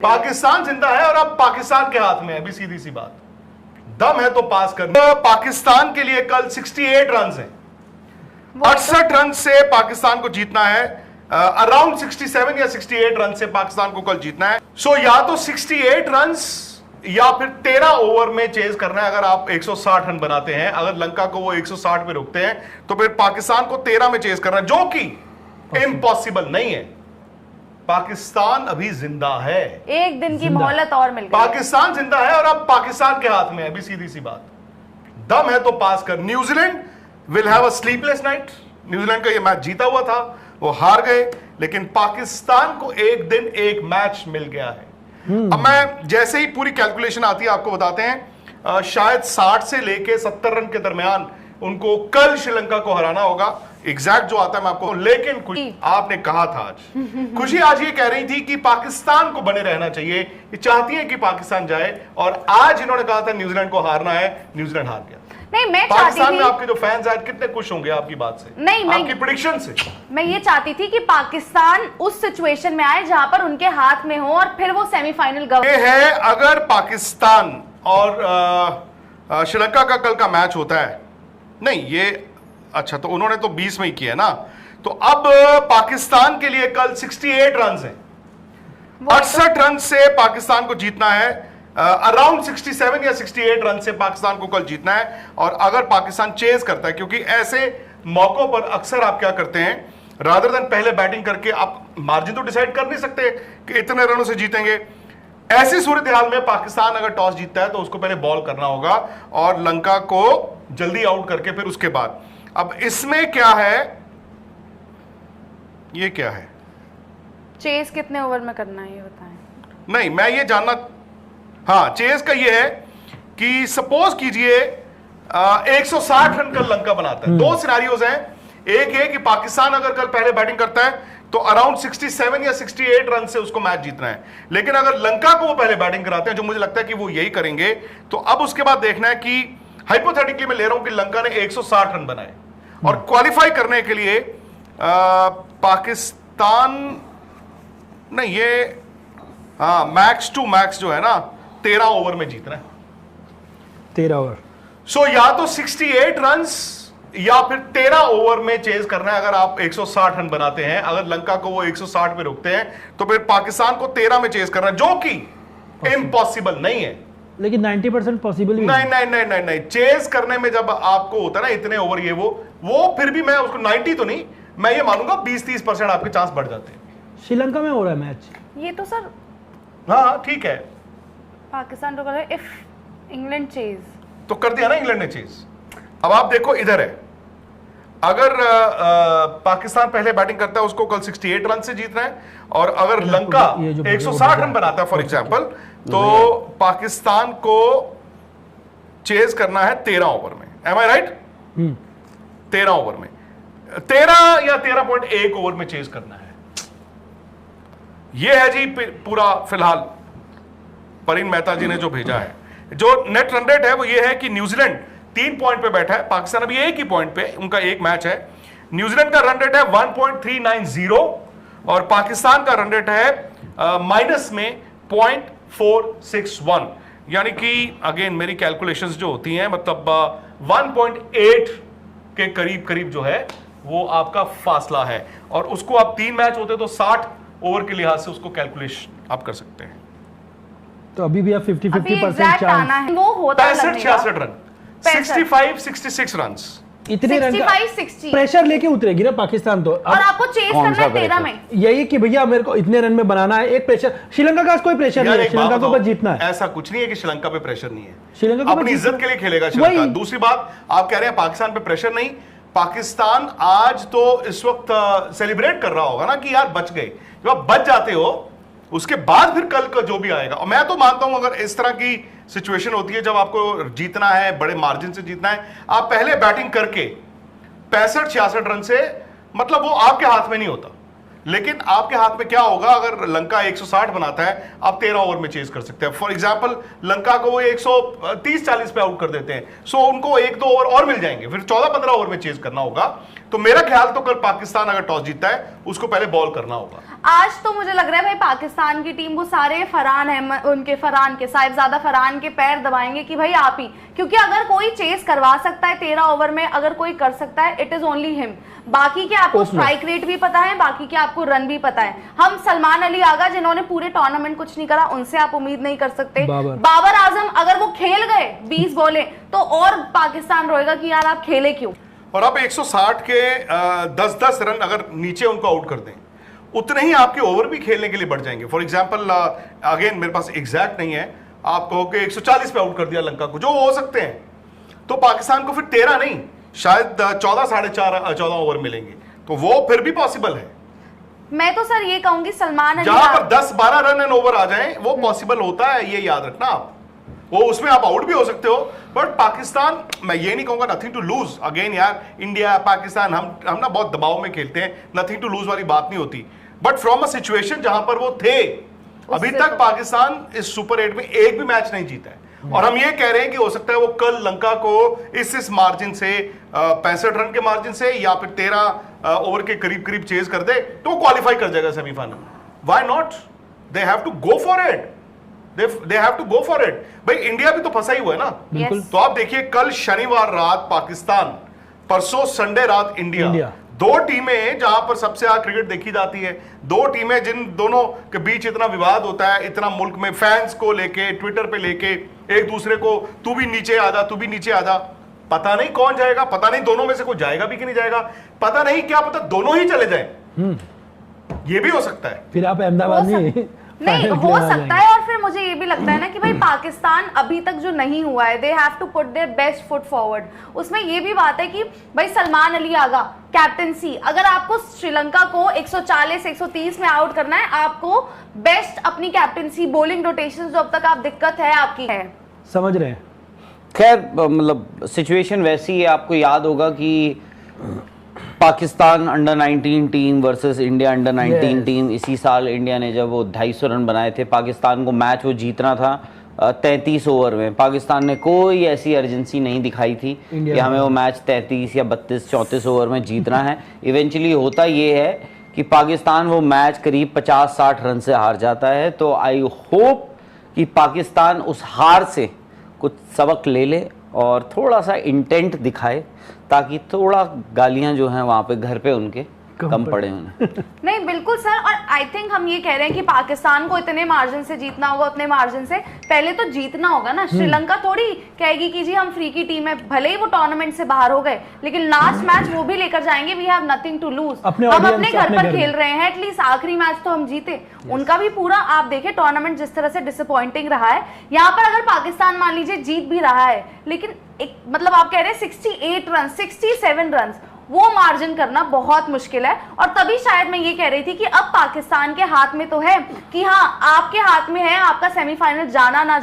पाकिस्तान जिंदा है और अब पाकिस्तान के हाथ में है, अभी सीधी सी बात। दम है तो पास करना। पाकिस्तान के लिए कल 68 रन हैं, 68 रन से पाकिस्तान को जीतना है। अराउंड 67 या 68 रन से पाकिस्तान को कल जीतना है। सो या तो 68 रन या फिर 13 ओवर में चेज करना है। अगर आप 160 रन बनाते हैं, अगर लंका को वो 160 पे रोकते हैं, तो फिर पाकिस्तान को 13 में चेज करना है, जो कि इम्पॉसिबल नहीं है। पाकिस्तान अभी जिंदा है, एक दिन की मोहलत और मिल गई। पाकिस्तान जिंदा है और अब पाकिस्तान के हाथ में है, अभी सीधी सी बात। दम है तो पास कर। New Zealand will have a sleepless night. New Zealand का ये मैच जीता हुआ था, वो हार गए, लेकिन पाकिस्तान को एक दिन एक मैच मिल गया है। अब मैं जैसे ही पूरी कैलकुलेशन आती है आपको बताते हैं। शायद 60 से लेके 70 रन के दरमियान उनको कल श्रीलंका को हराना होगा। एग्जैक्ट जो आता है मैं आपको, लेकिन खुशी आपने कहा था आज, खुशी आज ये कह रही थी कि पाकिस्तान को बने रहना चाहिए, ये चाहती है कि पाकिस्तान जाए, और आज इन्होंने कहा था न्यूजीलैंड को हारना है, न्यूजीलैंड हार गया। नहीं, मैं पाकिस्तान में आपके जो फैंस आज कितने खुश होंगे आपकी बात से, नहीं, आपकी प्रेडिक्शन से। मैं ये चाहती थी कि पाकिस्तान उस सिचुएशन में आए जहां पर उनके हाथ में हो और फिर वो सेमीफाइनल ये है। अगर पाकिस्तान और श्रीलंका का कल का मैच होता है, नहीं ये अच्छा, तो उन्होंने तो 20 में ही किया ना, तो अब पाकिस्तान के लिए कल 68 रन हैं, 68 रन से पाकिस्तान को जीतना है। अराउंड 67 या 68 रन से पाकिस्तान को कल जीतना है। और अगर पाकिस्तान चेज करता है, क्योंकि ऐसे मौकों पर अक्सर आप क्या करते हैं, रादर देन पहले बैटिंग करके आप मार्जिन तो डिसाइड कर नहीं सकते कि इतने रनों से जीतेंगे। ऐसी सूरत हाल में पाकिस्तान अगर टॉस जीतता है तो उसको पहले बॉल करना होगा और लंका को जल्दी आउट करके फिर उसके बाद। अब इसमें क्या है, ये क्या है, चेस कितने ओवर में करना है ये बताएं। नहीं मैं ये जानना, हाँ चेस का ये है कि सपोज कीजिए 160 रन कल लंका बनाता है। दो सिनारियोज हैं, एक है कि पाकिस्तान अगर कल पहले बैटिंग करता है तो अराउंड 67 या 68 रन से उसको मैच जीतना है, लेकिन अगर लंका को वो पहले बैटिंग कराते हैं, जो मुझे लगता है कि वो यही करेंगे, तो अब उसके बाद देखना है कि हाइपोथेटिकली मैं ले रहा हूं कि लंका ने 160 रन बनाए और क्वालिफाई करने के लिए पाकिस्तान ने ये मैक्स टू मैक्स जो है ना 13 ओवर में जीतना है, 13 ओवर। सो या तो 68 रन या फिर 13 ओवर में चेज करना है। अगर आप 160 रन बनाते हैं, अगर लंका को वो 160 पे रोकते हैं, तो फिर पाकिस्तान को 13 में चेज करना है, जो कि इम्पॉसिबल नहीं है। लेकिन 90% पॉसिबल भी नहीं। चेज करने में जब आपको होता है ना इतने ओवर, ये वो फिर भी मैं उसको 90 तो नहीं, मैं ये मानूंगा 20-30% आपके चांस बढ़ जाते हैं। श्रीलंका में हो रहा है मैच ये तो सर, हाँ ठीक है, पाकिस्तान तो कर रहा है। इफ इंग्लैंड चेज तो कर दिया ना इंग्लैंड ने चेज। अब आप देखो इधर है, अगर पाकिस्तान पहले बैटिंग करता है उसको कल 68 रन से जीतना है, और अगर लंका 160 रन बनाता है फॉर एग्जांपल, तो पाकिस्तान को चेज करना है 13 ओवर में। एम आई राइट? 13 ओवर में, 13 या 13.1 ओवर में चेज करना है। यह है जी पूरा फिलहाल परिन मेहता जी ने जो भेजा है। जो नेट रन रेट है वो ये है कि न्यूजीलैंड 3 पॉइंट पे बैठा है, पाकिस्तान अभी एक ही पॉइंट पे, उनका एक मैच है। न्यूजीलैंड का रन रेट है 1.390 और पाकिस्तान का रन रेट है माइनस में 0.461, यानी कि अगेन मेरी कैलकुलेशंस जो होती हैं, मतलब 1.8 के करीब करीब जो है वो आपका फासला है, और उसको आप 3 मैच होते तो 60 ओवर के लिहाज से उसको कैलकुलेशन आप कर सकते हैं। तो अभी भी आप 50-50% चांस, वो होता है 65-66 रन, 65-66 रन, इतने रन 65-60 प्रेशर लेके उतरेगी ना पाकिस्तान तो। और आपको चेस करना है 13 में, यही कि भैया मेरे को इतने रन में बनाना है। एक प्रेशर श्रीलंका का कोई प्रेशर नहीं है, श्रीलंका को बस जीतना है। ऐसा कुछ नहीं है कि श्रीलंका पे प्रेशर नहीं है, श्रीलंका को अपनी इज्जत के लिए खेलेगा श्रीलंका। दूसरी बात, आप कह रहे हैं पाकिस्तान पे प्रेशर नहीं, पाकिस्तान आज तो इस वक्त सेलिब्रेट कर रहा होगा ना कि यार बच गए। जब आप बच जाते हो उसके बाद फिर कल का जो भी आएगा, और मैं तो मानता हूं अगर इस तरह की सिचुएशन होती है जब आपको जीतना है, बड़े मार्जिन से जीतना है, आप पहले बैटिंग करके 65-66 रन से, मतलब वो आपके हाथ में नहीं होता, लेकिन आपके हाथ में क्या होगा, अगर लंका 160 बनाता है, आप 13 ओवर में चेज कर सकते हैं। फॉर एग्जांपल लंका को वो 130-40 पे आउट कर देते हैं, सो उनको 1-2 ओवर और मिल जाएंगे, फिर 14-15 ओवर में चेज करना होगा। तो मेरा ख्याल तो कल पाकिस्तान अगर टॉस जीतता है उसको पहले बॉल करना होगा। आज तो मुझे लग रहा है भाई पाकिस्तान की टीम वो सारे फरहान के साहिबजादा फरहान के पैर दबाएंगे कि भाई आप ही, क्योंकि अगर कोई चेस करवा सकता है 13 ओवर में, अगर कोई कर सकता है इट इज ओनली हिम। बाकी के आपको स्ट्राइक रेट भी पता है, बाकी के आपको रन भी पता है। हम सलमान अली आगा जिन्होंने पूरे टूर्नामेंट कुछ नहीं करा, उनसे आप उम्मीद नहीं कर सकते। बाबर आजम अगर वो खेल गए 20 बॉलें तो और पाकिस्तान रोएगा कि यार आप खेले क्यों। और आप 160 के 10-10 रन अगर नीचे उनको आउट कर दें, उतने ही आपके ओवर भी खेलने के लिए बढ़ जाएंगे। फॉर एग्जाम्पल अगेन मेरे पास एग्जैक्ट नहीं है, आप कहो कि 140 पे आउट कर दिया लंका को, जो हो सकते हैं, तो पाकिस्तान को फिर 13 नहीं शायद 14 साढ़े 14 ओवर मिलेंगे, तो वो फिर भी पॉसिबल है। मैं तो सर ये कहूंगी सलमान अली जहां पर 10-12 रन एंड ओवर आ जाएं वो पॉसिबल होता है, ये याद रखना आप। वो उसमें आप आउट भी हो सकते हो, बट पाकिस्तान, मैं ये नहीं कहूंगा नथिंग टू लूज। अगेन यार इंडिया पाकिस्तान हम ना बहुत दबाव में खेलते हैं, नथिंग टू लूज वाली बात नहीं होती, बट फ्रॉम अ सिचुएशन जहां पर वो थे, अभी तक पाकिस्तान इस सुपर 8 में एक भी मैच नहीं जीता है। और हम ये कह रहे हैं कि हो सकता है वो कल लंका को इस मार्जिन से 65 रन के मार्जिन से या फिर 13 ओवर के करीब करीब चेज कर दे तो क्वालिफाई कर जाएगा semifinal. Why not, they have to go for it, they have to go for it. भाई इंडिया भी तो फंसा ही हुआ है ना। बिल्कुल। तो आप देखिए कल शनिवार रात पाकिस्तान, परसों संडे रात इंडिया। दो टीमें जहां पर सबसे ज्यादा क्रिकेट देखी जाती है, दो टीमें जिन दोनों के बीच इतना विवाद होता है, इतना मुल्क में फैंस को लेके, ट्विटर पे लेके एक दूसरे को तू भी नीचे आ जा, तू भी नीचे आ जा। पता नहीं कौन जाएगा, पता नहीं दोनों में से कोई जाएगा भी कि नहीं जाएगा, पता नहीं, क्या पता दोनों ही चले जाएं, ये भी हो सकता है। फिर आप अहमदाबाद नहीं हो सकता है। और फिर मुझे ये भी लगता है ना कि भाई पाकिस्तान अभी तक जो नहीं हुआ है, they have to put their best foot forward. उसमें ये भी बात है कि भाई सलमान अली आगा कैप्टनसी, अगर आपको श्रीलंका को 140-130 में आउट करना है, आपको बेस्ट अपनी कैप्टनसी, बॉलिंग रोटेशन जो अब तक आप दिक्कत है आपकी है, समझ रहे हैं। खैर मतलब सिचुएशन वैसी है, आपको याद होगा कि Pakistan under 19 team versus India under 19 team, इसी साल इंडिया ने जब वो 250 रन बनाए थे, पाकिस्तान को मैच वो जीतना था 33 ओवर में। पाकिस्तान ने कोई ऐसी अर्जेंसी नहीं दिखाई थी कि हमें वो मैच 33 या 32-34 ओवर में जीतना है। इवेंचुअली होता ये है कि पाकिस्तान वो मैच करीब 50-60 रन से हार जाता है। तो आई होप कि पाकिस्तान उस हार से कुछ सबक ले ले और थोड़ा सा इंटेंट दिखाए, ताकि थोड़ा गालियां जो हैं वहाँ पे घर पे उनके कम पड़े उन्हें। नहीं बिल्कुल सर। और आई थिंक हम ये कह रहे हैं कि पाकिस्तान को इतने मार्जिन से जीतना होगा, उतने मार्जिन से पहले तो जीतना होगा ना। श्रीलंका थोड़ी कहेगी कि जी हम फ्री की टीम है, भले ही वो टूर्नामेंट से बाहर हो गए, लेकिन लास्ट मैच वो भी लेकर जाएंगे। We have nothing to lose, हम अपने घर पर खेल रहे हैं, एटलीस्ट आखिरी मैच तो हम जीते। उनका भी पूरा आप देखें टूर्नामेंट जिस तरह से डिसअपॉइंटिंग रहा है, यहाँ पर अगर पाकिस्तान मान लीजिए जीत भी रहा है, लेकिन एक मतलब आप कह रहे हैं 68 रन 67 रन, वो मार्जिन करना बहुत मुश्किल है। और तभी शायद मैं ये कह रही थी कि अब पाकिस्तान के हाथ में तो है कि हाँ आपके हाथ में है आपका सेमीफाइनल जाना ना जाना।